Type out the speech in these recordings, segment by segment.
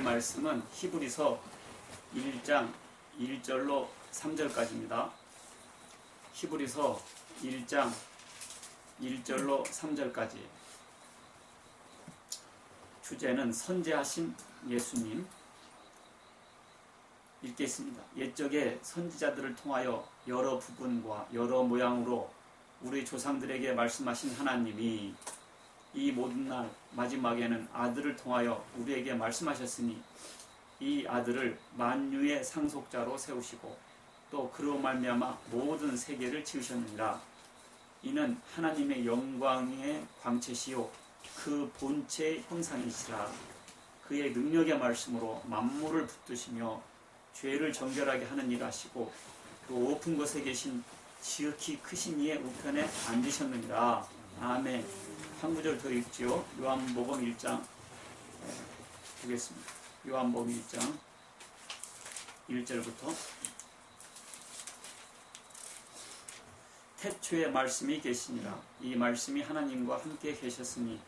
말씀은 히브리서 1장 1절로 3절까지입니다. 히브리서 1장 1절로 3절까지. 주제는 선지하신 예수님. 읽겠습니다. 옛적에 선지자들을 통하여 여러 부분과 여러 모양으로 우리 조상들에게 말씀하신 하나님이 이 모든 날 마지막에는 아들을 통하여 우리에게 말씀하셨으니 이 아들을 만유의 상속자로 세우시고 또 그로 말미암아 모든 세계를 지으셨느니라. 이는 하나님의 영광의 광채시요 그 본체의 형상이시라. 그의 능력의 말씀으로 만물을 붙드시며 죄를 정결하게 하는 일 하시고 또 높은 곳에 계신 지극히 크신 이의 우편에 앉으셨느니라. 아멘. 한 구절 더 읽지요. 요한복음 1장 보겠습니다. 요한복음 1장 1절부터. 태초에 말씀이 계시니라. 이 말씀이 하나님과 함께 계셨으니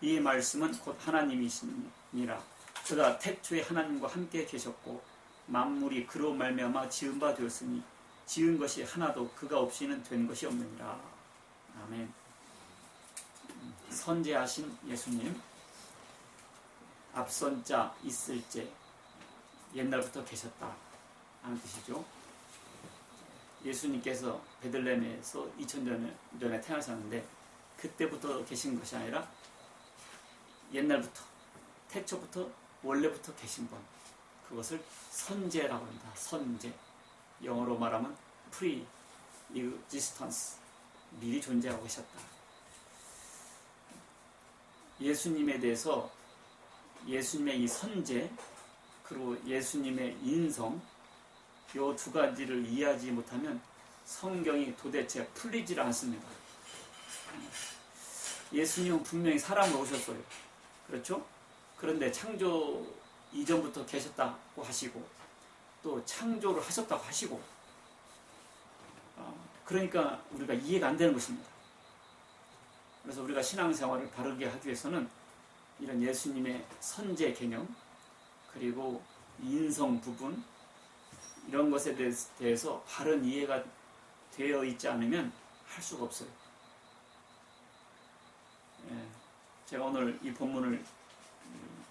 이 말씀은 곧 하나님이시니라. 그가 태초에 하나님과 함께 계셨고 만물이 그로 말미암아 지은 바 되었으니 지은 것이 하나도 그가 없이는 된 것이 없느니라. 아멘. 선지하신 예수님, 앞선 자 있을 제, 옛날부터 계셨다 하는 뜻이죠. 예수님께서 베들레헴에서 2000년 전에 태어나셨는데 그때부터 계신 것이 아니라 옛날부터, 태초부터, 원래부터 계신 분, 그것을 선제라고 합니다. 선제. 영어로 말하면 pre-existence, 미리 존재하고 계셨다. 예수님에 대해서 예수님의 이 선제 그리고 예수님의 인성, 이 두 가지를 이해하지 못하면 성경이 도대체 풀리질 않습니다. 예수님은 분명히 사람으로 오셨어요. 그렇죠? 그런데 창조 이전부터 계셨다고 하시고 또 창조를 하셨다고 하시고, 그러니까 우리가 이해가 안 되는 것입니다. 그래서 우리가 신앙생활을 바르게 하기 위해서는 이런 예수님의 선제 개념 그리고 인성 부분 이런 것에 대해서 바른 이해가 되어 있지 않으면 할 수가 없어요. 제가 오늘 이 본문을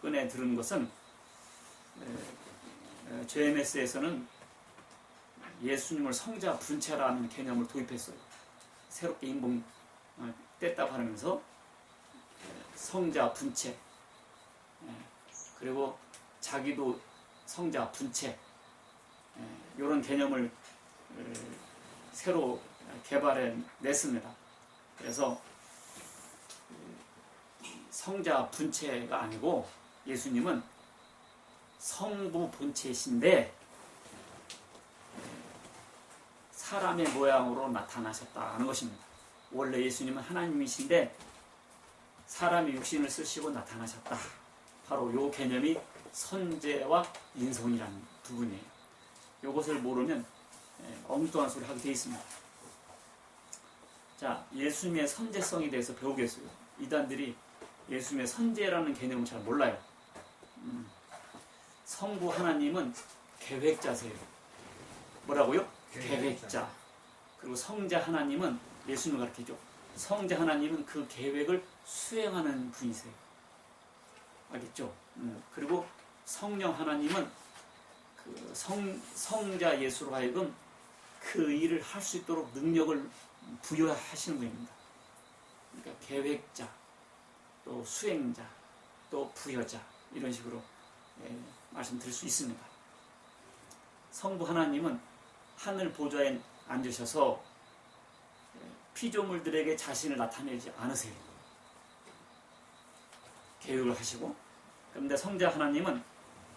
꺼내 들은 것은 JMS에서는 예수님을 성자 분체라는 개념을 도입했어요. 새롭게 인봉 뗐다고 하면서 성자 분체, 그리고 자기도 성자 분체, 이런 개념을 새로 개발해냈습니다. 그래서 성자 분체가 아니고 예수님은 성부 본체이신데 사람의 모양으로 나타나셨다는 것입니다. 원래 예수님은 하나님이신데 사람이 육신을 쓰시고 나타나셨다. 바로 이 개념이 선제와 인성이라는 부분이에요. 이것을 모르면 엉뚱한 소리 하게 되어 있습니다. 자, 예수님의 선제성에 대해서 배우겠어요. 이단들이 예수님의 선제라는 개념을 잘 몰라요. 성부 하나님은 계획자세요. 뭐라고요? 계획자. 그리고 성자 하나님은 예수님을 가르치죠. 성자 하나님은 그 계획을 수행하는 분이세요. 알겠죠? 그리고 성령 하나님은 그 성자 예수로 하여금 그 일을 할 수 있도록 능력을 부여하시는 분입니다. 그러니까 계획자, 또 수행자, 또 부여자, 이런 식으로 말씀드릴 수 있습니다. 성부 하나님은 하늘 보좌에 앉으셔서 피조물들에게 자신을 나타내지 않으세요. 계획을 하시고, 그런데 성자 하나님은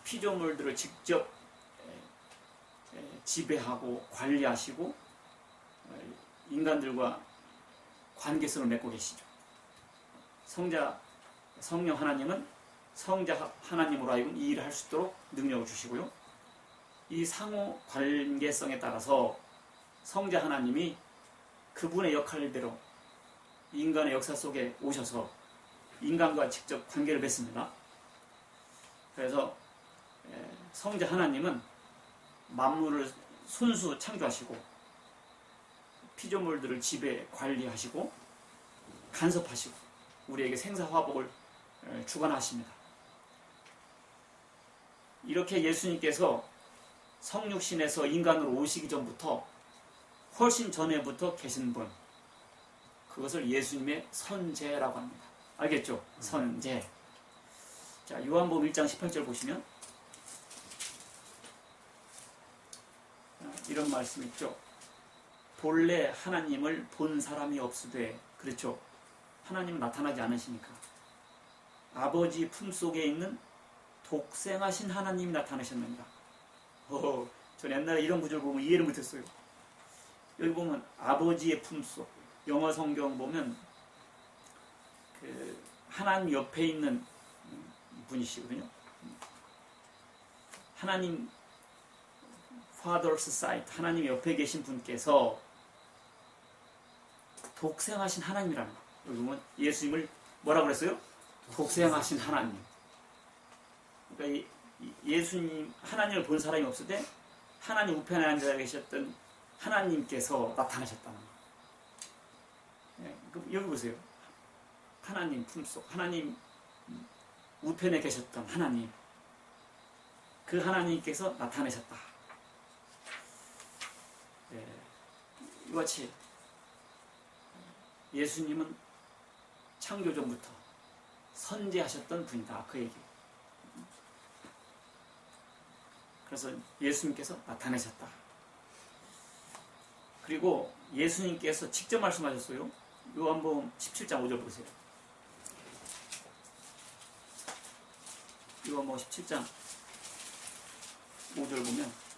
피조물들을 직접 지배하고 관리하시고 인간들과 관계성을 맺고 계시죠. 성령 하나님은 성자 하나님으로 하여금 이 일을 할 수 있도록 능력을 주시고요. 이 상호 관계성에 따라서 성자 하나님이 그분의 역할대로 인간의 역사 속에 오셔서 인간과 직접 관계를 맺습니다. 그래서 성자 하나님은 만물을 손수 창조하시고 피조물들을 지배 관리하시고 간섭하시고 우리에게 생사화복을 주관하십니다. 이렇게 예수님께서 성육신에서 인간으로 오시기 전부터 훨씬 전에부터 계신 분, 그것을 예수님의 선제라고 합니다. 알겠죠? 선제. 자, 요한복음 1장 18절 보시면 이런 말씀 있죠. 본래 하나님을 본 사람이 없으되, 그렇죠? 하나님은 나타나지 않으시니까 아버지 품속에 있는 독생하신 하나님이 나타나셨느니라. 전 옛날에 이런 구절을 보면 이해를 못했어요. 여기 보면 아버지의 품속, 영어 성경 보면 그 하나님 옆에 있는 분이시거든요. 하나님 Father's side, 하나님 옆에 계신 분께서 독생하신 하나님이라는 거. 여기 보면 예수님을 뭐라고 그랬어요? 독생하신 하나님. 그러니까 예수님, 하나님을 본 사람이 없을 때 하나님 우편에 앉아 계셨던 하나님께서 나타나셨다는 거예요. 여기 보세요. 하나님 품속, 하나님 우편에 계셨던 하나님, 그 하나님께서 나타내셨다. 이와 같이 예수님은 창조 전부터 선제하셨던 분이다. 그 얘기. 그래서 예수님께서 나타내셨다. 그리고 예수님께서 직접 말씀하셨어요. 요한복음 17장 5절 보세요. 요한복음 17장 5절 보면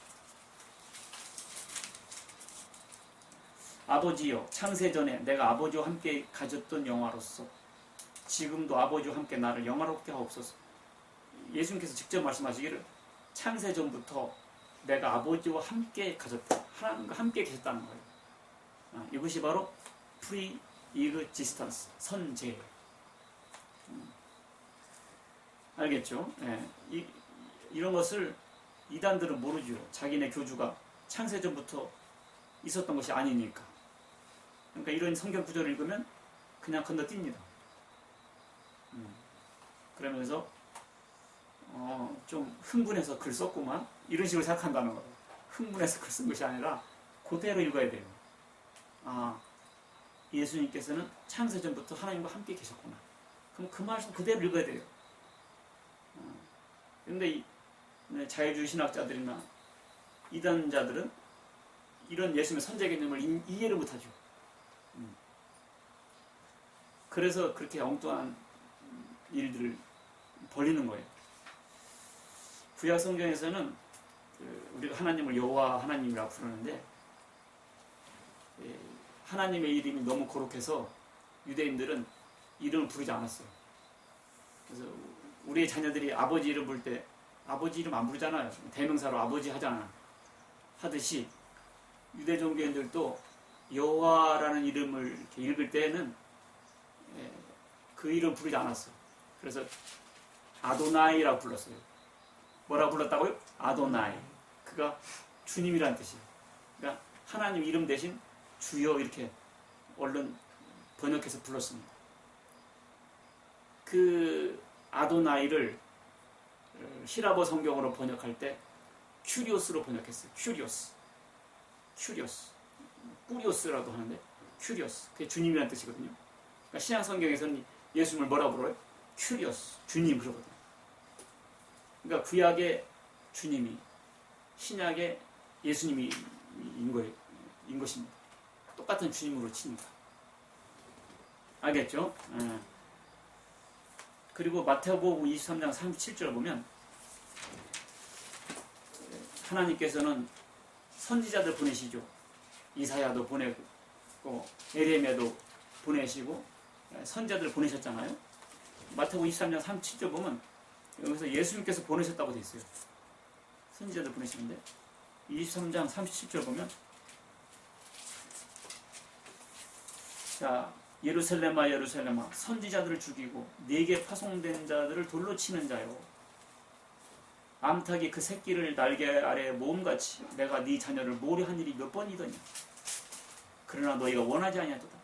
아버지여, 창세전에 내가 아버지와 함께 가졌던 영화로서 지금도 아버지와 함께 나를 영화롭게 하옵소서. 예수님께서 직접 말씀하시기를 창세전부터 내가 아버지와 함께 가졌다. 하나님과 함께 계셨다는 거예요. 이것이 바로 pre-existence, 선제. 알겠죠? 이런 것을 이단들은 모르죠. 자기네 교주가 창세전부터 있었던 것이 아니니까. 그러니까 이런 성경 구절을 읽으면 그냥 건너뜁니다. 그러면서 좀 흥분해서 글 썼구만, 이런 식으로 생각한다는 거예요. 흥분해서 글 쓴 것이 아니라 그대로 읽어야 돼요. 예수님께서는 창세전부터 하나님과 함께 계셨구나. 그럼 그 말씀 그대로 읽어야 돼요. 그런데 자유주의 신학자들이나 이단자들은 이런 예수님의 선제 개념을 이해를 못하죠. 그래서 그렇게 엉뚱한 일들을 벌이는 거예요. 구약 성경에서는 우리가 하나님을 여호와 하나님이라고 부르는데, 하나님의 이름이 너무 거룩해서 유대인들은 이름을 부르지 않았어요. 그래서 우리의 자녀들이 아버지 이름 부를 때 아버지 이름 안 부르잖아요. 대명사로 아버지 하듯이 유대 종교인들도 여호와라는 이름을 이렇게 읽을 때는 그 이름 부르지 않았어요. 그래서 아도나이라고 불렀어요. 뭐라고 불렀다고요? 아도나이. 그가 주님이라는 뜻이에요. 그러니까 하나님 이름 대신 주여 이렇게 얼른 번역해서 불렀습니다. 그 아도나이를 히라보 성경으로 번역할 때 큐리오스로 번역했어요. 큐리오스. 꾸리오스라도 하는데 큐리오스. 그게 주님이라는 뜻이거든요. 그러니까 신약 성경에서는 예수님을 뭐라고 불러요? 큐리오스. 주님 그러거든요. 그러니까 구약의 주님이 신약의 예수님이 인 것입니다. 똑같은 주님으로 치니까. 알겠죠? 그리고 마태복음 23장 37절 보면 하나님께서는 선지자들 보내시죠. 이사야도 보내고 에레미야도 보내시고 선지자들 보내셨잖아요. 마태복음 23장 37절 보면 여기서 예수님께서 보내셨다고 되어 있어요. 선지자들 보내시는데 23장 37절 보면 자, 예루살렘아 예루살렘아 선지자들을 죽이고 네게 파송된 자들을 돌로 치는 자요. 암탉이 그 새끼를 날개 아래 모음같이 내가 네 자녀를 모으려 한 일이 몇 번이더냐. 그러나 너희가 원하지 아니하도다.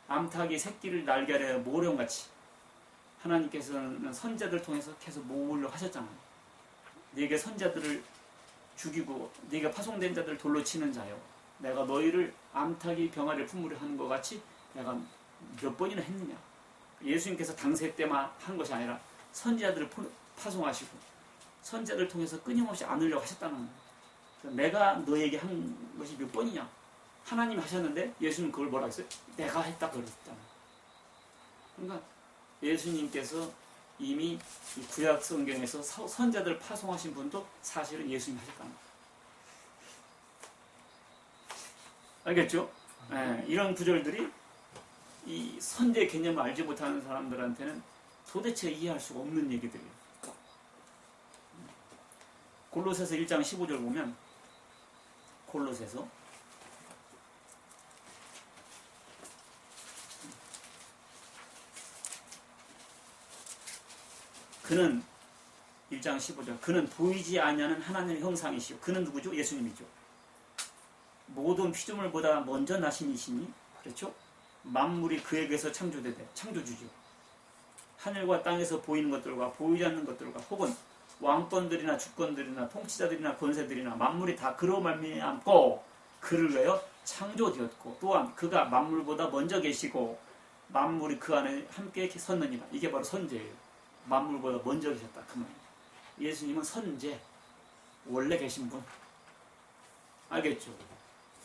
암탉이 새끼를 날개 아래 모으려 같이 하나님께서는 선자들 통해서 계속 모으려 하셨잖아요. 네게 선자들을 죽이고 네가 파송된 자들을 돌로 치는 자요, 내가 너희를 암탉이 병아리를 품으려 하는 것 같이 내가 몇 번이나 했느냐. 예수님께서 당세 때만 한 것이 아니라 선지자들을 파송하시고 선지자들을 통해서 끊임없이 안으려고 하셨다는 거예요. 내가 너에게 한 것이 몇 번이냐. 하나님이 하셨는데 예수님 그걸 뭐라 했어요? 내가 했다 그랬잖아요. 그러니까 예수님께서 이미 이 구약 성경에서 선자들을 파송하신 분도 사실은 예수님이 하셨다는 거예요. 알겠죠? 네, 이런 구절들이 이 선제 개념을 알지 못하는 사람들한테는 도대체 이해할 수가 없는 얘기들이에요. 골로새서 1장 15절 보면, 골로새서 그는 1장 15절 그는 보이지 아니하는 하나님의 형상이시오. 그는 누구죠? 예수님이죠. 모든 피조물보다 먼저 나신 이시니, 그렇죠? 만물이 그에게서 창조되되, 창조주죠. 하늘과 땅에서 보이는 것들과 보이지 않는 것들과 혹은 왕권들이나 주권들이나 통치자들이나 권세들이나 만물이 다 그로 말미암고 그를 위하여 창조되었고 또한 그가 만물보다 먼저 계시고 만물이 그 안에 함께 섰느니라. 이게 바로 선제예요. 만물보다 먼저 계셨다 그 말이에요. 예수님은 선제, 원래 계신 분. 알겠죠?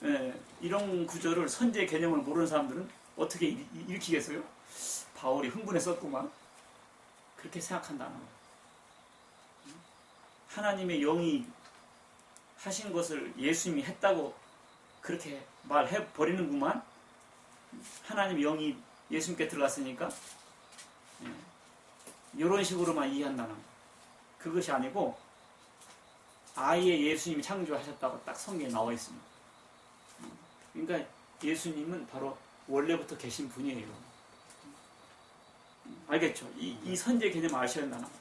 예, 이런 구절을, 선제 개념을 모르는 사람들은 어떻게 읽히겠어요? 바울이 흥분했었구만. 그렇게 생각한다는 거예요. 하나님의 영이 하신 것을 예수님이 했다고 그렇게 말해버리는구만. 하나님의 영이 예수님께 들어갔으니까 이런 식으로만 이해한다는 거예요. 그것이 아니고 아예 예수님이 창조하셨다고 딱 성경에 나와 있습니다. 그러니까 예수님은 바로 원래부터 계신 분이에요. 알겠죠? 이 선제 개념을 아셔야 한다는 거예요.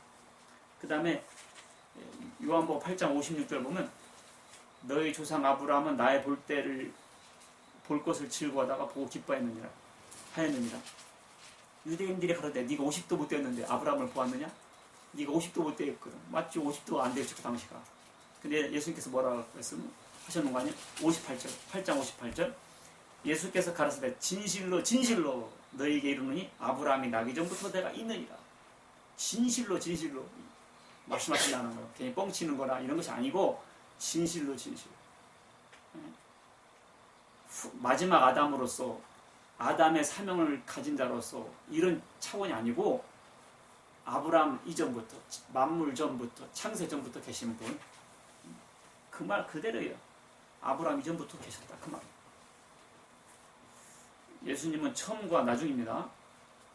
그 다음에 요한복음 8장 56절 보면 너희 조상 아브라함은 나의 볼 것을 즐거워하다가 보고 기뻐하였느니라. 유대인들이 가로되 네가 50도 못 되었는데 아브라함을 보았느냐? 네가 50도 못 되었거든. 맞지? 50도가 안 되었죠 그 당시가. 근데 예수님께서 뭐라고 하셨는 거 아니에요? 58절, 8장 58절 예수께서 가라사대 진실로 진실로 너희에게 이르노니 아브라함이 나기 전부터 내가 있느니라. 진실로 말씀하신다는 거예요. 괜히 뻥치는 거나 이런 것이 아니고 진실로. 마지막 아담으로서, 아담의 사명을 가진 자로서 이런 차원이 아니고 아브라함 이전부터, 만물 전부터, 창세 전부터 계신 분. 그 말 그대로예요. 아브라함 이전부터 계셨다 그 말. 예수님은 처음과 나중입니다.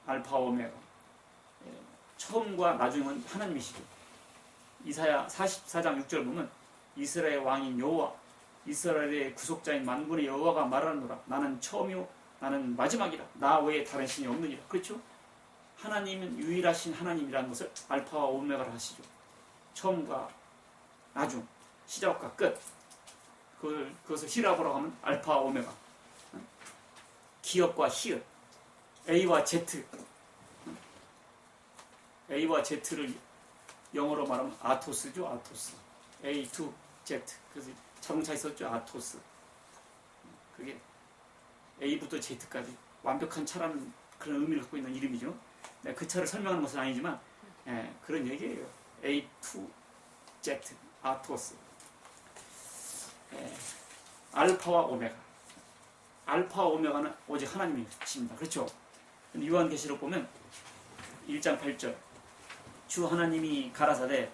알파와 오메가. 처음과 나중은 하나님이시죠. 이사야 44장 6절 보면 이스라엘 왕인 여호와, 이스라엘의 구속자인 만군의 여호와가 말하노라. 나는 처음이요 나는 마지막이라. 나 외에 다른 신이 없느니라. 그렇죠? 하나님은 유일하신 하나님이라는 것을 알파와 오메가로 하시죠. 처음과 나중, 시작과 끝. 그것을 히라보라고 하면 알파와 오메가. 기업과 히읗, A와 Z. A와 Z를 영어로 말하면 아토스죠. 아토스. A to Z. 그래서 자동차 있었죠. 아토스. 그게 A부터 Z까지 완벽한 차라는 그런 의미를 갖고 있는 이름이죠. 그 차를 설명하는 것은 아니지만 그런 얘기예요. A to Z. 아토스. 알파와 오메가. 알파와 오메가는 오직 하나님이십니다. 그렇죠? 요한계시록 보면 1장 8절 주 하나님이 가라사대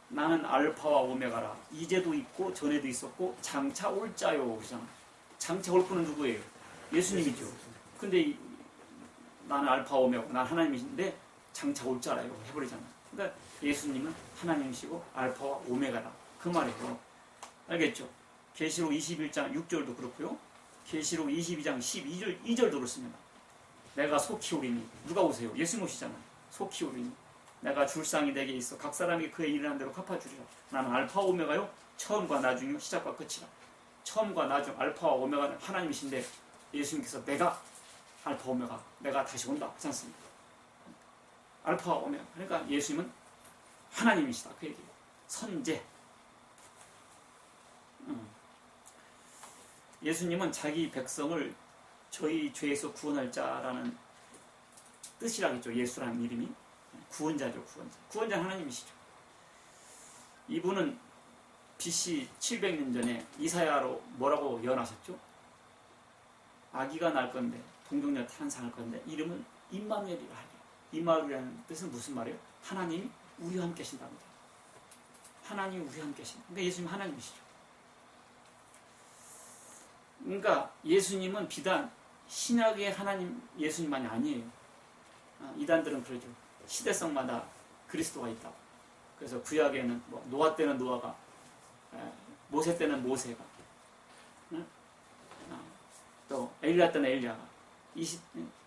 나는 알파와 오메가라. 이제도 있고 전에도 있었고 장차 올 자요. 그렇잖아. 장차 올 분은 누구예요? 예수님이죠. 근데 나는 알파와 오메가, 난 하나님이신데 장차 올 자라요 해버리잖아. 그러니까 예수님은 하나님이시고 알파와 오메가라. 그 말이에요. 알겠죠? 계시록 21장 6절도 그렇고요. 계시록 22장 12절도 그렇습니다. 내가 속히 오리니. 누가 오세요? 예수님 오시잖아요. 속히 오리니. 내가 줄상이 내게 있어 각 사람이 그의 일하는 대로 갚아주리라. 나는 알파와 오메가요 처음과 나중이요 시작과 끝이라. 처음과 나중 알파와 오메가는 하나님이신데 예수님께서 내가 알파 오메가 내가 다시 온다 하지 않습니까? 알파와 오메가 그러니까 예수님은 하나님이시다 그 얘기예요. 선제. 예수님은 자기 백성을 저희 죄에서 구원할 자라는 뜻이라겠죠. 예수라는 이름이 구원자죠. 구원자 하나님이시죠. 이분은 BC 700년 전에 이사야로 뭐라고 예언하셨죠? 아기가 날 건데 동정녀 탄생할 건데 이름은 임마누엘이라 하래요. 임마누엘이라는 뜻은 무슨 말이에요? 하나님이 우리와 함께 계신답니다. 하나님이 우리와 함께 계신다. 그러니까 예수님 하나님이시죠. 그러니까 예수님은 비단 신약의 하나님 예수님만이 아니에요. 이단들은 그러죠. 시대성마다 그리스도가 있다고. 그래서 구약에는 뭐 노아 때는 노아가, 모세 때는 모세가, 또 엘리야 때는 엘리야가,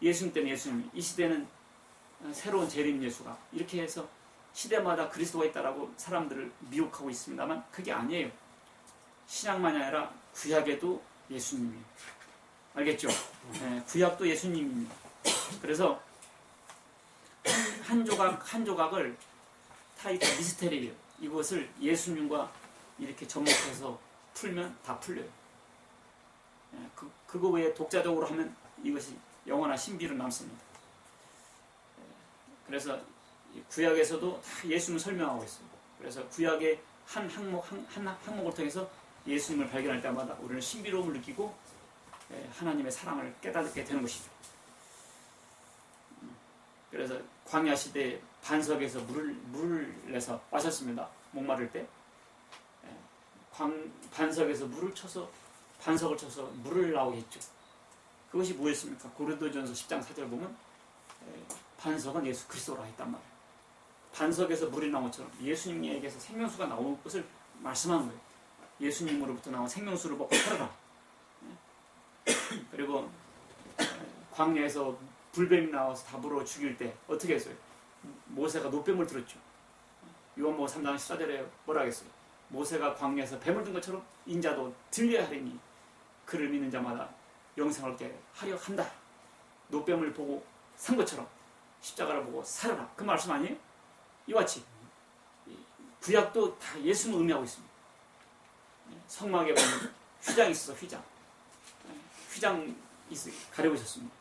예수님 때는 예수님이, 이 시대는 새로운 재림 예수가, 이렇게 해서 시대마다 그리스도가 있다라고 사람들을 미혹하고 있습니다만 그게 아니에요. 신약만이 아니라 구약에도 예수님이에요. 알겠죠? 구약도 예수님입니다. 그래서 한 조각 한 조각을 타이틀 미스테리예요. 이것을 예수님과 이렇게 접목해서 풀면 다 풀려요. 그거 외에 독자적으로 하면 이것이 영원한 신비로 남습니다. 그래서 구약에서도 다 예수님을 설명하고 있어요. 그래서 구약의 한 항목을 통해서 예수님을 발견할 때마다 우리는 신비로움을 느끼고 하나님의 사랑을 깨닫게 되는 것이죠. 그래서 광야 시대에 반석에서 물을 내서 마셨습니다. 목마를 때 반석에서 반석을 쳐서 물을 나오게 했죠. 그것이 뭐였습니까? 고린도전서 10장 4절 보면 반석은 예수 그리스도라 했단 말이에요. 반석에서 물이 나온 것처럼 예수님에게서 생명수가 나올 것을 말씀하는 거예요. 예수님으로부터 나온 생명수를 먹고 살아라. 그리고 광야에서 불뱀이 나와서 다 물어 죽일 때 어떻게 했어요? 모세가 노뱀을 들었죠. 요한복음 3장 14절에 뭐라 하겠어요? 모세가 광야에서 뱀을 든 것처럼 인자도 들려야 하리니 그를 믿는 자마다 영생을 얻게 하려 한다. 노뱀을 보고 산 것처럼 십자가를 보고 살아라. 그 말씀 아니에요? 이와 같이 구약도 다 예수님을 의미하고 있습니다. 성막에 보면 휘장이 있어서 휘장 가리고 있었습니다.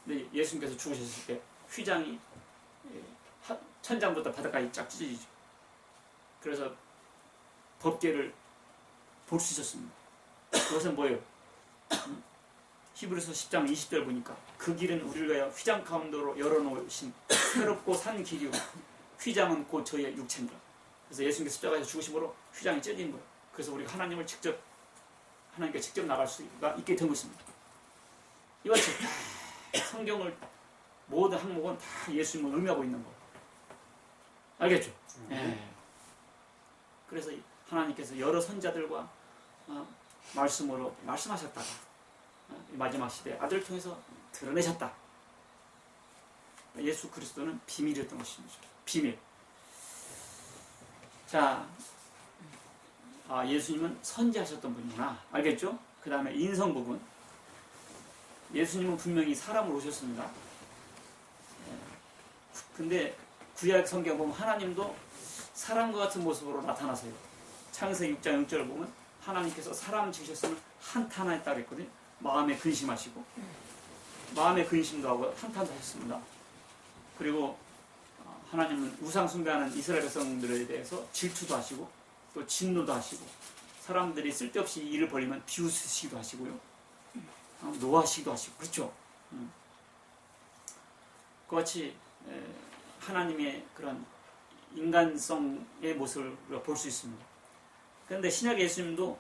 근데 예수님께서 죽으셨을 때 휘장이 천장부터 바닥까지 쫙 찢어지죠. 그래서 법궤를 볼 수 있었습니다. 그것은 뭐예요? 히브리서 10장 20절 보니까 그 길은 우리를 위하여 휘장 가운데로 열어놓으신 새롭고 산 길이요 휘장은 곧 저희의 육체입니다. 그래서 예수님께서 십자가에서 죽으심으로 휘장이 찢어진 거예요. 그래서 우리가 하나님께 직접 나갈 수가 있게 된 것입니다. 이와 같이 성경을 모든 항목은 다 예수님을 의미하고 있는 거. 알겠죠? 그래서 하나님께서 여러 선자들과 말씀으로 말씀하셨다가 마지막 시대에 아들을 통해서 드러내셨다. 예수 그리스도는 비밀이었던 것입니다. 비밀. 자, 예수님은 선지하셨던 분이구나. 알겠죠? 그 다음에 인성 부분. 예수님은 분명히 사람으로 오셨습니다. 근데 구약 성경 보면 하나님도 사람과 같은 모습으로 나타나세요. 창세기 6장 6절을 보면 하나님께서 사람 지으셨으면 한탄했다 그랬거든요. 마음에 근심하시고 마음에 근심도 하고 한탄도 하셨습니다. 그리고 하나님은 우상 숭배하는 이스라엘 백성들에 대해서 질투도 하시고 또 진노도 하시고 사람들이 쓸데없이 일을 벌이면 비웃으시기도 하시고요. 노하시기도 하시고 그렇죠. 그같이 하나님의 그런 인간성의 모습을 볼 수 있습니다. 그런데 신약 예수님도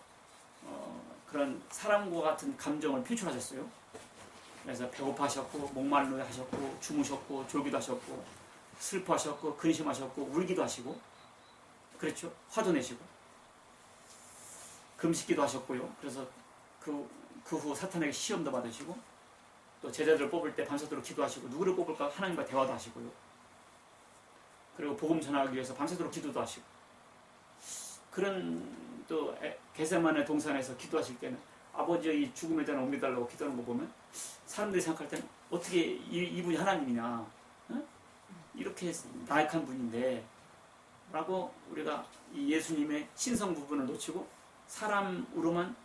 그런 사람과 같은 감정을 표출하셨어요. 그래서 배고파하셨고 목말라 하셨고 주무셨고 졸기도 하셨고 슬퍼하셨고 근심하셨고 울기도 하시고 그렇죠. 화도 내시고 금식기도 하셨고요. 그래서 그 후 사탄에게 시험도 받으시고 또 제자들을 뽑을 때 밤새도록 기도하시고 누구를 뽑을까 하나님과 대화도 하시고요. 그리고 복음 전하기 위해서 밤새도록 기도도 하시고, 그런 또 겟세마네 동산에서 기도하실 때는 아버지의 이 죽음에 대한 옮겨달라고 기도하는 거 보면 사람들이 생각할 때는 어떻게 이분이 하나님이냐, 응? 이렇게 나약한 분인데 라고 우리가 이 예수님의 신성 부분을 놓치고 사람으로만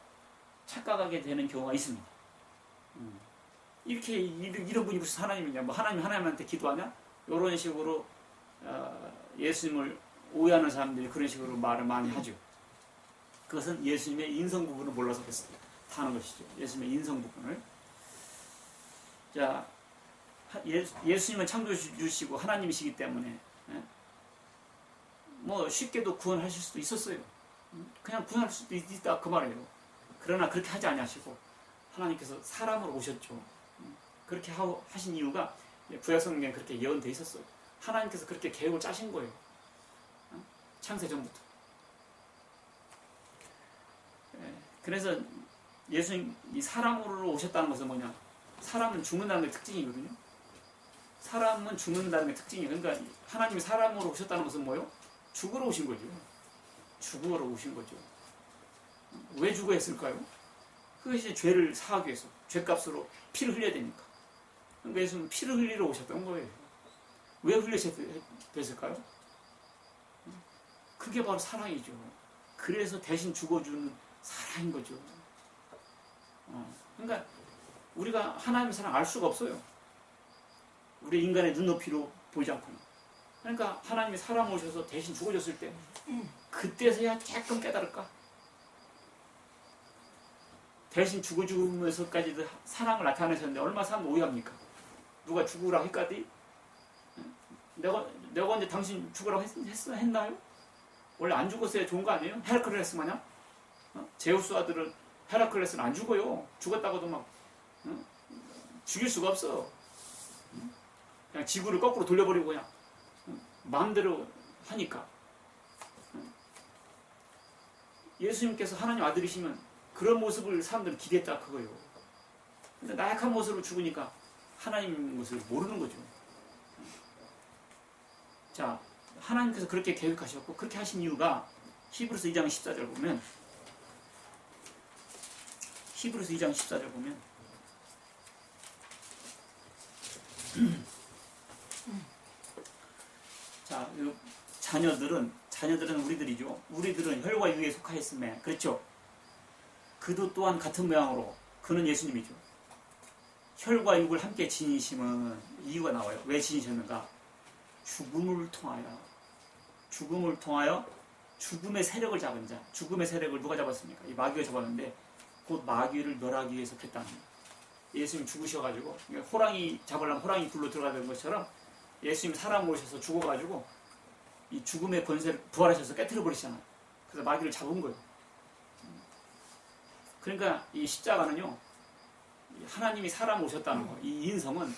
착각하게 되는 경우가 있습니다. 이렇게 이런 분이 무슨 하나님이냐, 뭐 하나님한테 기도하냐, 이런 식으로 예수님을 오해하는 사람들이 그런 식으로 말을 많이 하죠. 그것은 예수님의 인성 부분을 몰라서 하는 것이죠. 예수님의 인성 부분을. 자, 예수님은 창조주시고 하나님이시기 때문에 뭐 쉽게도 구원하실 수도 있었어요. 그냥 구원할 수도 있다 그 말이에요. 그러나 그렇게 하지 아니하시고 하나님께서 사람으로 오셨죠. 그렇게 하신 이유가 구약 성경에 그렇게 예언되어 있었어요. 하나님께서 그렇게 계획을 짜신 거예요. 창세 전부터. 그래서 예수님이 사람으로 오셨다는 것은 뭐냐? 사람은 죽는다는 게 특징이거든요. 사람은 죽는다는 게 특징이에요. 그러니까 하나님이 사람으로 오셨다는 것은 뭐예요? 죽으러 오신 거죠. 죽으러 오신 거죠. 왜 죽어야 했을까요? 그것이 죄를 사하기 위해서, 죄값으로 피를 흘려야 되니까. 그러니까 예수님은 피를 흘리러 오셨던 거예요. 왜 흘리셔야 됐을까요? 그게 바로 사랑이죠. 그래서 대신 죽어주는 사랑인 거죠. 그러니까 우리가 하나님의 사랑 알 수가 없어요. 우리 인간의 눈높이로 보이지 않고는. 그러니까 하나님이 사람 오셔서 대신 죽어줬을 때 그때서야 조금 깨달을까? 대신 죽어주면서까지도 사랑을 나타내셨는데 얼마나 사람 오해합니까? 누가 죽으라고 했까지? 내가 언제 당신 죽으라고 했나요? 원래 안 죽었어야 좋은 거 아니에요? 헤라클레스 마냥? 제우스 아들은 헤라클레스는 안 죽어요. 죽었다고도 막 죽일 수가 없어. 그냥 지구를 거꾸로 돌려버리고 그냥 마음대로 하니까. 예수님께서 하나님 아들이시면 그런 모습을 사람들은 기대했다 그거예요. 근데 나약한 모습으로 죽으니까 하나님의 모습을 모르는 거죠. 자, 하나님께서 그렇게 계획하셨고 그렇게 하신 이유가 히브리서 2장 14절 보면, 히브리서 2장 14절 보면 자, 자녀들은 우리들이죠. 우리들은 혈과 육에 속하였음에, 그렇죠? 그도 또한 같은 모양으로, 그는 예수님이죠. 혈과 육을 함께 지니심은 이유가 나와요. 왜 지니셨는가? 죽음을 통하여 죽음의 세력을 잡은 자. 죽음의 세력을 누가 잡았습니까? 이 마귀가 잡았는데 곧 마귀를 멸하기 위해서 그랬다는 거예요. 예수님 죽으셔가지고 호랑이 잡으려면 호랑이 굴로 들어가는 것처럼 예수님이 사람으로 오셔서 죽어가지고 이 죽음의 권세를 부활하셔서 깨트려 버리시잖아요. 그래서 마귀를 잡은 거예요. 그러니까 이 십자가는요, 하나님이 사람 오셨다는 거. 이 인성은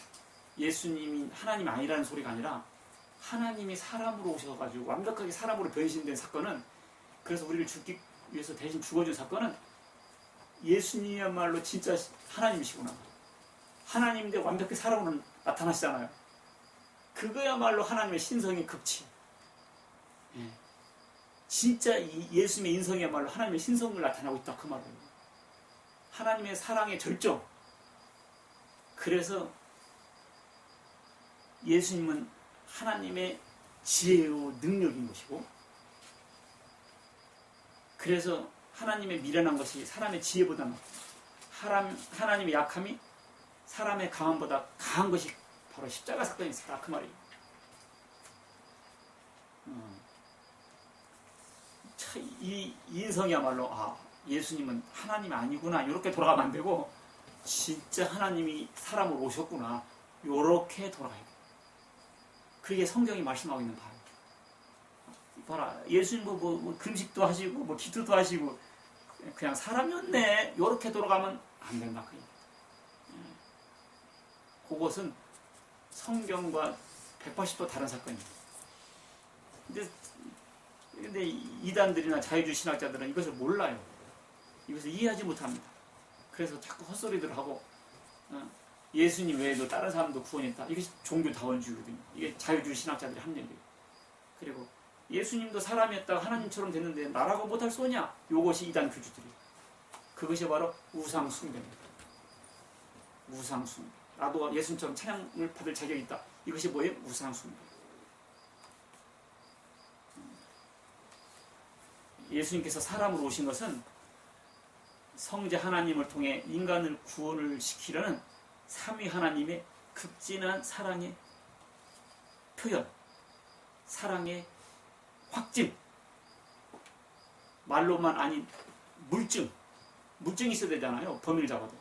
예수님이 하나님이 아니라는 소리가 아니라 하나님이 사람으로 오셔가지고 완벽하게 사람으로 변신된 사건은, 그래서 우리를 죽기 위해서 대신 죽어준 사건은 예수님이야말로 진짜 하나님이시구나. 하나님인데 완벽히 사람으로 나타나시잖아요. 그거야말로 하나님의 신성의 극치. 진짜 이 예수님의 인성이야말로 하나님의 신성을 나타나고 있다 그 말이에요. 하나님의 사랑의 절정. 그래서 예수님은 하나님의 지혜요 능력인 것이고, 그래서 하나님의 미련한 것이 사람의 지혜보다 하나님의 약함이 사람의 강함보다 강한 것이 바로 십자가 사건이 있었다 그 말이에요. 이 인성이야말로 예수님은 하나님이 아니구나 이렇게 돌아가면 안 되고 진짜 하나님이 사람으로 오셨구나 이렇게 돌아가야 돼요. 그게 성경이 말씀하고 있는 바예요. 봐라, 예수님 뭐 금식도 하시고 뭐 기도도 하시고 그냥 사람이었네 이렇게 돌아가면 안 된다 그 얘기예요. 그것은 성경과 180도 다른 사건이에요. 근데 이단들이나 자유주의 신학자들은 이것을 몰라요. 이것을 이해하지 못합니다. 그래서 자꾸 헛소리들 하고 예수님 외에도 다른 사람도 구원했다. 이게 종교다원주의거든요. 이게 자유주의 신학자들이 한 얘기예요. 그리고 예수님도 사람이었다가 하나님처럼 됐는데 나라고 못할 소냐? 요것이 이단 교주들이. 그것이 바로 우상숭배입니다. 우상숭배. 나도 예수님처럼 찬양을 받을 자격이 있다. 이것이 뭐예요? 우상숭배. 예수님께서 사람으로 오신 것은 성자 하나님을 통해 인간을 구원을 시키려는 삼위 하나님의 극진한 사랑의 표현, 사랑의 확진, 말로만 아닌 물증이 있어야 되잖아요. 범인을 잡아도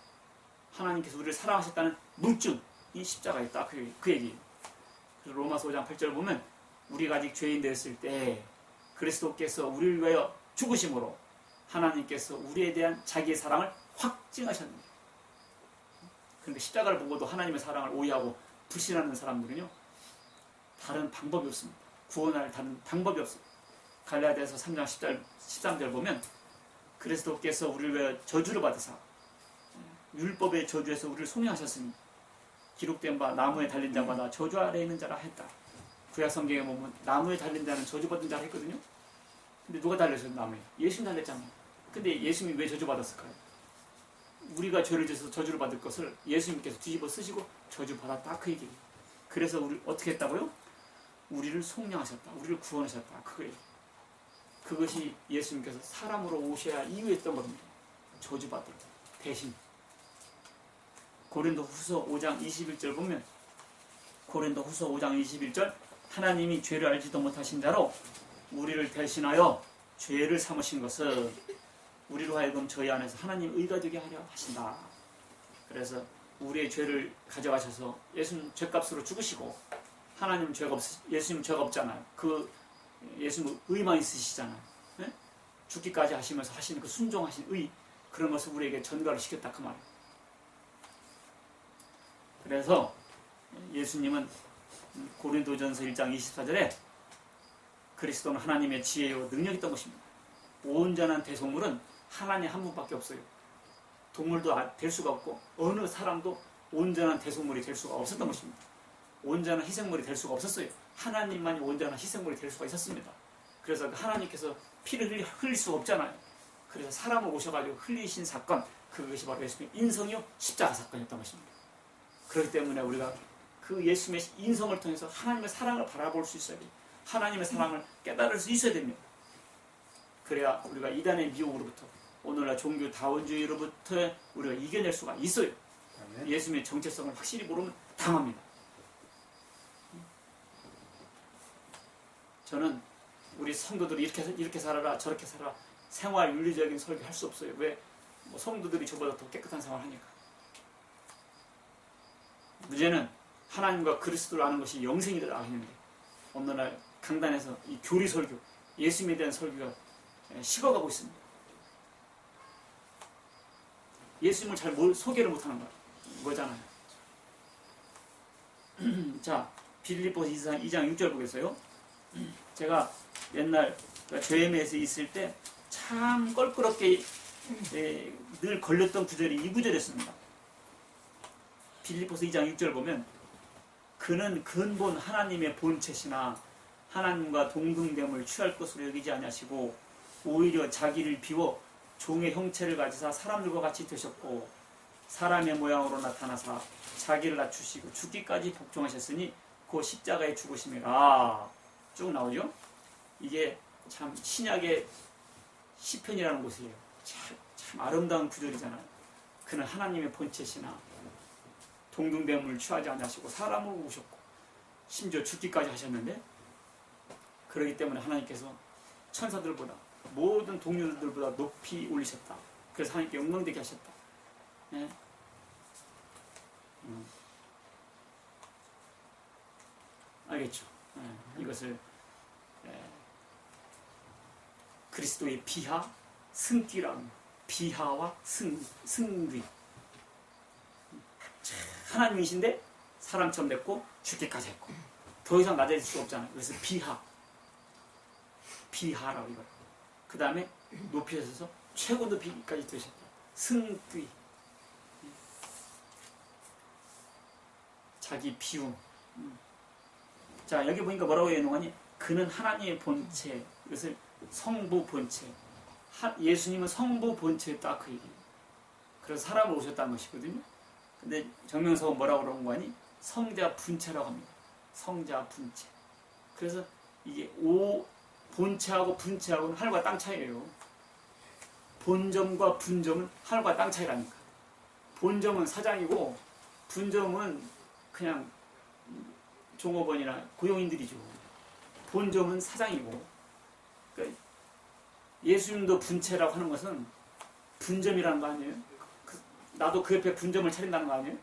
하나님께서 우리를 사랑하셨다는 물증이 십자가에 있다. 그 얘기예요. 그래서 로마서 5장 8절 보면 우리가 아직 죄인 되었을 때 그리스도께서 우리를 위하여 죽으심으로 하나님께서 우리에 대한 자기의 사랑을 확증하셨는데, 그러니까 십자가를 보고도 하나님의 사랑을 오해하고 불신하는 사람들은요, 다른 방법이 없습니다. 구원할 다른 방법이 없어요. 갈라디아서 3장 13절 보면 그리스도께서 우리를 위하여 저주를 받으사 율법의 저주에서 우리를 속량하셨으니 기록된 바 나무에 달린 자마다 저주 아래에 있는 자라 했다. 구약 성경에 보면 나무에 달린 자는 저주받은 자라 했거든요. 근데 누가 달렸어요? 나무에? 예수님 달렸잖아요. 근데 예수님이 왜 저주받았을까요? 우리가 죄를 지어서 저주를 받을 것을 예수님께서 뒤집어 쓰시고 저주받았다. 그 얘기예요. 그래서 우리 어떻게 했다고요? 우리를 속량하셨다. 우리를 구원하셨다. 그거예요. 그것이 예수님께서 사람으로 오셔야 이유였던 겁니다. 저주받을 대신. 고린도후서 5장 21절 보면 고린도후서 5장 21절 하나님이 죄를 알지도 못하신 자로 우리를 대신하여 죄를 삼으신 것은 우리로 하여금 저희 안에서 하나님 의가 되게 하려 하신다. 그래서 우리의 죄를 가져가셔서 예수님 죄값으로 죽으시고 하나님 예수님 죄가 없잖아요. 그 예수님 의만 있으시잖아요. 네? 죽기까지 하시면서 하시는 그 순종하신 의, 그런 것을 우리에게 전가를 시켰다 그 말이에요. 그래서 예수님은 고린도전서 1장 24절에 그리스도는 하나님의 지혜요 능력이 있던 것입니다. 온전한 대속물은 하나님 한 분밖에 없어요. 동물도 될 수가 없고 어느 사람도 온전한 대속물이 될 수가 없었던 것입니다. 온전한 희생물이 될 수가 없었어요. 하나님만이 온전한 희생물이 될 수가 있었습니다. 그래서 하나님께서 피를 흘릴 수가 없잖아요. 그래서 사람을 오셔가지고 흘리신 사건, 그것이 바로 예수님의 인성이요 십자가 사건이었던 것입니다. 그렇기 때문에 우리가 그 예수님의 인성을 통해서 하나님의 사랑을 바라볼 수 있어야 돼요. 하나님의 사랑을 깨달을 수 있어야 됩니다. 그래야 우리가 이단의 미혹으로부터, 오늘날 종교 다원주의로부터 우리가 이겨낼 수가 있어요. 예수님의 정체성을 확실히 모르면 당합니다. 저는 우리 성도들이 이렇게 살아라 저렇게 살아라 생활 윤리적인 설교 할 수 없어요. 왜? 성도들이 저보다 더 깨끗한 생활을 하니까. 문제는 하나님과 그리스도를 아는 것이 영생이더라 했는데 오늘날 강단에서 이 교리 설교, 예수님에 대한 설교가 식어가고 있습니다. 예수님을 잘 소개를 못하는 거잖아요. 자, 빌립보서 2장 6절 보겠어요. 제가 옛날 죄임에서 있을 때 참 껄끄럽게 늘 걸렸던 구절이 이 구절이었습니다. 빌립보서 2장 6절 보면 그는 근본 하나님의 본체시나 하나님과 동등됨을 취할 것으로 여기지 아니하시고 오히려 자기를 비워 종의 형체를 가지사 사람들과 같이 되셨고 사람의 모양으로 나타나사 자기를 낮추시고 죽기까지 복종하셨으니 그 십자가에 죽으심이라 쭉 나오죠. 이게 참 신약의 시편이라는 곳이에요. 참 아름다운 구절이잖아요. 그는 하나님의 본체시나 동등됨을 취하지 않으시고 사람으로 오셨고 심지어 죽기까지 하셨는데, 그렇기 때문에 하나님께서 천사들보다 모든 동료들보다 높이 올리셨다. 그래서 하나님께 영광되게 하셨다. 네? 알겠죠? 네. 이것을 그리스도의 비하, 승귀라고 합니다. 비하와 승귀. 하나님이신데 사람처럼 됐고 죽기까지 했고 더 이상 낮아질 수가 없잖아요. 그래서 비하라고 이거예요. 그 다음에 높이셔서 최고 높이까지 되셨다. 승귀. 자기 비움. 자, 여기 보니까 뭐라고 해놓으니 그는 하나님의 본체, 이것을 성부 본체. 예수님은 성부 본체에 딱 그 얘기예요. 그래서 사람으로 오셨다는 것이거든요. 근데 정명석은 뭐라고 그러는 거 아니? 성자 분체라고 합니다. 성자 분체. 그래서 이게 본체하고 분체하고는 하늘과 땅 차이예요. 본점과 분점은 하늘과 땅 차이라니까. 본점은 사장이고 분점은 그냥 종업원이나 고용인들이죠. 본점은 사장이고. 그러니까 예수님도 분체라고 하는 것은 분점이라는 거 아니에요? 나도 그 옆에 분점을 차린다는 거 아니에요?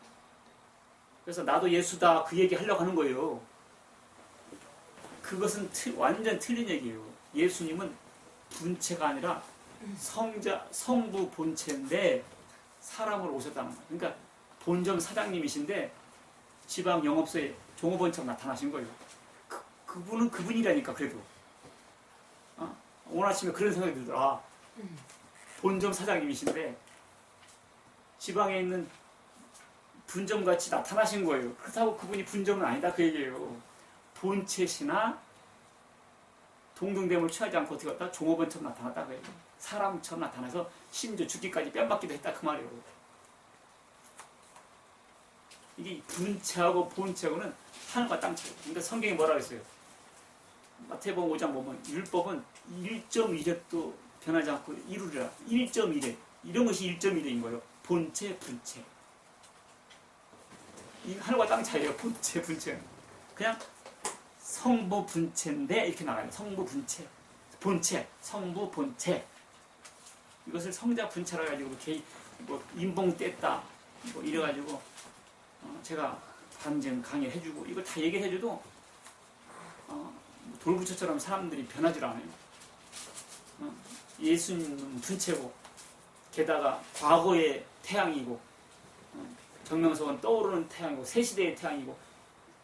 그래서 나도 예수다 그 얘기 하려고 하는 거예요. 그것은 완전 틀린 얘기예요. 예수님은 분체가 아니라 성부 본체인데 사람으로 오셨다는 거예요. 그러니까 본점 사장님이신데 지방 영업소에 종업원처럼 나타나신 거예요. 그분은 그분이라니까. 그래도 오늘 아침에 그런 생각이 들더라. 본점 사장님이신데 지방에 있는 분점같이 나타나신 거예요. 그렇다고 그분이 분점은 아니다 그 얘기예요. 본체시나 동등됨을 취하지 않고 어떻게 했다? 종업원처럼 나타났다 그 얘기예요. 사람처럼 나타나서 심지어 죽기까지 뺨맞기도 했다 그 말이에요. 이게 분체하고 본체하고는 하늘과 땅 차이. 그러니까 성경이 뭐라고 했어요? 마태복음 5장 보면 율법은 1.1획도 변하지 않고 이루리라. 1.1획. 이런 것이 1.1획인 거예요. 본체, 분체. 이 하늘과 땅 차이예요. 본체, 분체. 그냥 성부 분체인데 이렇게 나가요. 성부 분체. 본체, 성부 본체. 이것을 성자 분체라 가지고 뭐 인봉 뗐다. 뭐 이래가지고 제가 반증 강의 해주고 이걸 다 얘기를 해줘도 돌부처처럼 사람들이 변하지 않아요. 예수님은 분체고 게다가 과거의 태양이고 정명석은 떠오르는 태양이고 새 시대의 태양이고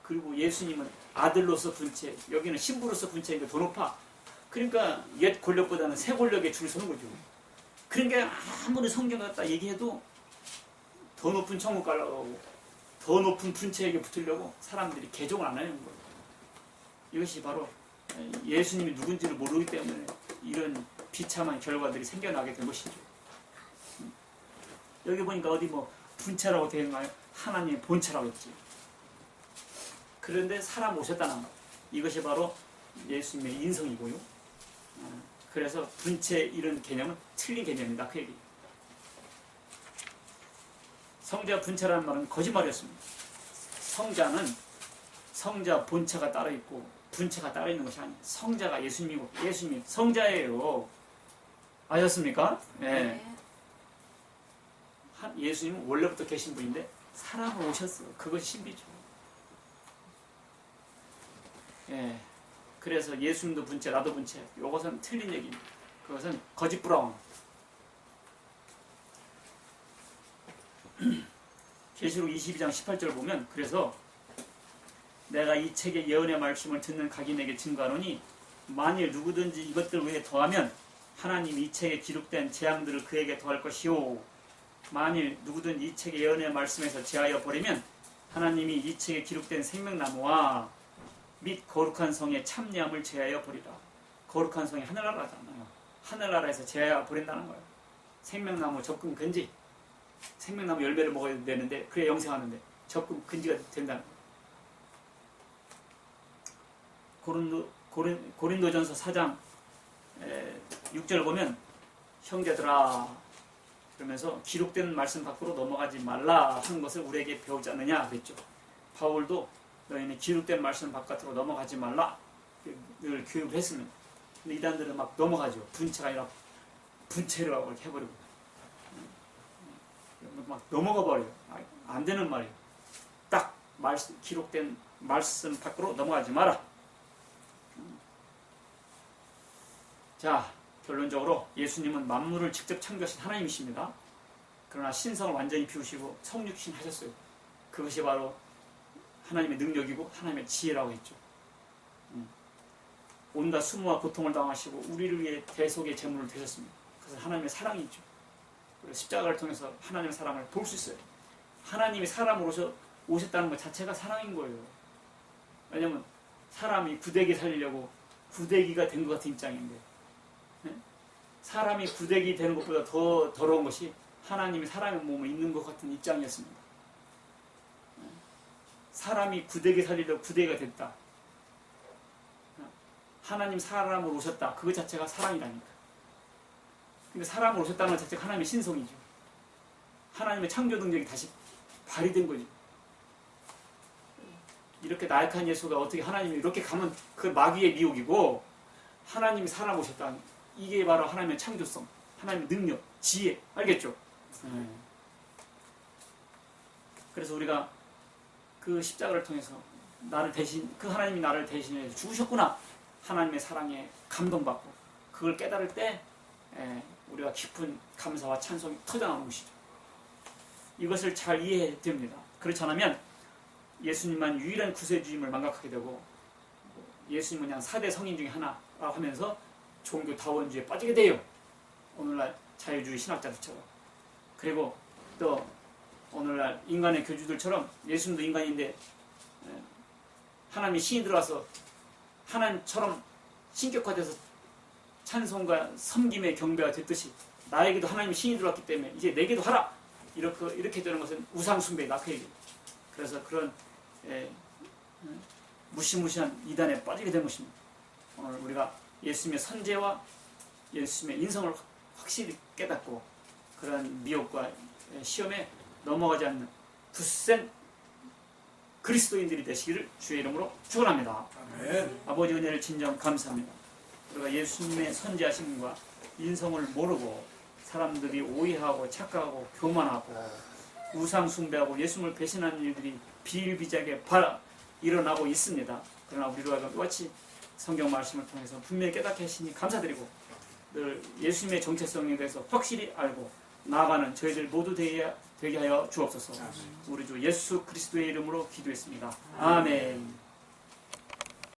그리고 예수님은 아들로서 분체, 여기는 신부로서 분체니까 더 높아. 그러니까 옛 권력보다는 새 권력에 줄 서는 거죠. 그러니까 아무리 성경 갖다 얘기해도 더 높은 천국 가려고 하고 더 높은 분체에게 붙으려고 사람들이 개종을 안 하는 거예요. 이것이 바로 예수님이 누군지를 모르기 때문에 이런 비참한 결과들이 생겨나게 된 것이죠. 여기 보니까 어디 뭐 분체라고 되어 있나요? 하나님의 본체라고 했지. 그런데 사람 오셨다는 것. 이것이 바로 예수님의 인성이고요. 그래서 분체 이런 개념은 틀린 개념이다. 그 얘기. 성자 분체라는 말은 거짓말이었습니다. 성자는 성자 본체가 따로 있고 분체가 따로 있는 것이 아니에요. 성자가 예수님이고 예수님이 성자예요. 아셨습니까? 네. 예수님은 원래부터 계신 분인데 사람으로 오셨어요. 그것이 신비죠. 예. 그래서 예수님도 분체, 나도 분체. 이것은 틀린 얘기입니다. 그것은 거짓 브라운. 계시록 22장 18절 보면 그래서 내가 이 책의 예언의 말씀을 듣는 각인에게 증거하노니 만일 누구든지 이것들 외에 더하면 하나님이 이 책에 기록된 재앙들을 그에게 더할 것이요 만일 누구든지 이 책의 예언의 말씀에서 제하여 버리면 하나님이 이 책에 기록된 생명나무와 및 거룩한 성의 참여함을 제하여 버리라. 거룩한 성이 하늘나라잖아요. 하늘나라에서 제하여 버린다는 거예요. 생명나무 접근 금지. 생명나무 열매를 먹어야 되는데 그래 영생하는데 접근 금지가 된다는 거예요. 고린도전서 4장 6절을 보면 형제들아 그러면서 기록된 말씀 밖으로 넘어가지 말라 하는 것을 우리에게 배우지 않느냐 그랬죠. 바울도 너희는 기록된 말씀 바깥으로 넘어가지 말라 늘 교육을 했습니다. 근데 이단들은 막 넘어가죠. 분체가 아니라 분체를 하고 이렇게 해버리고 막 넘어가 버려요. 안 되는 말이에요. 딱 기록된 말씀 밖으로 넘어가지 마라. 자, 결론적으로 예수님은 만물을 직접 창조하신 하나님이십니다. 그러나 신성을 완전히 비우시고 성육신 하셨어요. 그것이 바로 하나님의 능력이고 하나님의 지혜라고 했죠. 온갖 수모와 고통을 당하시고 우리를 위해 대속의 제물을 되셨습니다. 그래서 하나님의 사랑이 있죠. 그리고 십자가를 통해서 하나님의 사랑을 볼 수 있어요. 하나님이 사람으로 오셨다는 것 자체가 사랑인 거예요. 왜냐하면 사람이 구대기 살리려고 구데기가 된 것 같은 입장인데, 사람이 구데기 되는 것보다 더 더러운 것이 하나님이 사람의 몸에 있는 것 같은 입장이었습니다. 사람이 구데기 살리려고 구데기가 됐다. 하나님 사람으로 오셨다. 그것 자체가 사랑이라니까. 근데 사람으로 오셨다는 것 자체가 하나님의 신성이죠. 하나님의 창조 능력이 다시 발휘된 거죠. 이렇게 나약한 예수가 어떻게 하나님이 이렇게 가면 그 마귀의 미혹이고, 하나님이 사람 오셨다. 이게 바로 하나님의 창조성, 하나님의 능력, 지혜. 알겠죠? 그래서 우리가 그 십자가를 통해서 나를 대신, 그 하나님이 나를 대신해 죽으셨구나. 하나님의 사랑에 감동받고 그걸 깨달을 때 우리가 깊은 감사와 찬송이 터져나오는 것이죠. 이것을 잘 이해해야 됩니다. 그렇지 않으면 예수님만 유일한 구세주임을 망각하게 되고, 예수님은 그냥 4대 성인 중에 하나라고 하면서 종교 다원주의에 빠지게 돼요. 오늘날 자유주의 신학자들처럼. 그리고 또 오늘날 인간의 교주들처럼 예수님도 인간인데 하나님이 신이 들어와서 하나님처럼 신격화돼서 찬송과 섬김의 경배가 됐듯이 나에게도 하나님이 신이 들어왔기 때문에 이제 내게도 하라! 이렇게 되는 것은 우상숭배다. 그 얘기예요. 그래서 그런 무시무시한 이단에 빠지게 된 것입니다. 오늘 우리가 예수님의 선제와 예수님의 인성을 확실히 깨닫고 그런 미혹과 시험에 넘어가지 않는 굳센 그리스도인들이 되시기를 주의 이름으로 축원합니다. 아멘. 아버지 은혜를 진정 감사합니다. 우리가 예수님의 선지하심과 인성을 모르고 사람들이 오해하고 착각하고 교만하고 우상 숭배하고 예수님을 배신하는 일들이 비일비재하게 일어나고 있습니다. 그러나 우리가 똑같이 성경 말씀을 통해서 분명히 깨닫게 하시니 감사드리고, 늘 예수님의 정체성에 대해서 확실히 알고 나아가는 저희들 모두 되게 하여 주옵소서. 우리 주 예수 그리스도의 이름으로 기도했습니다. 아멘.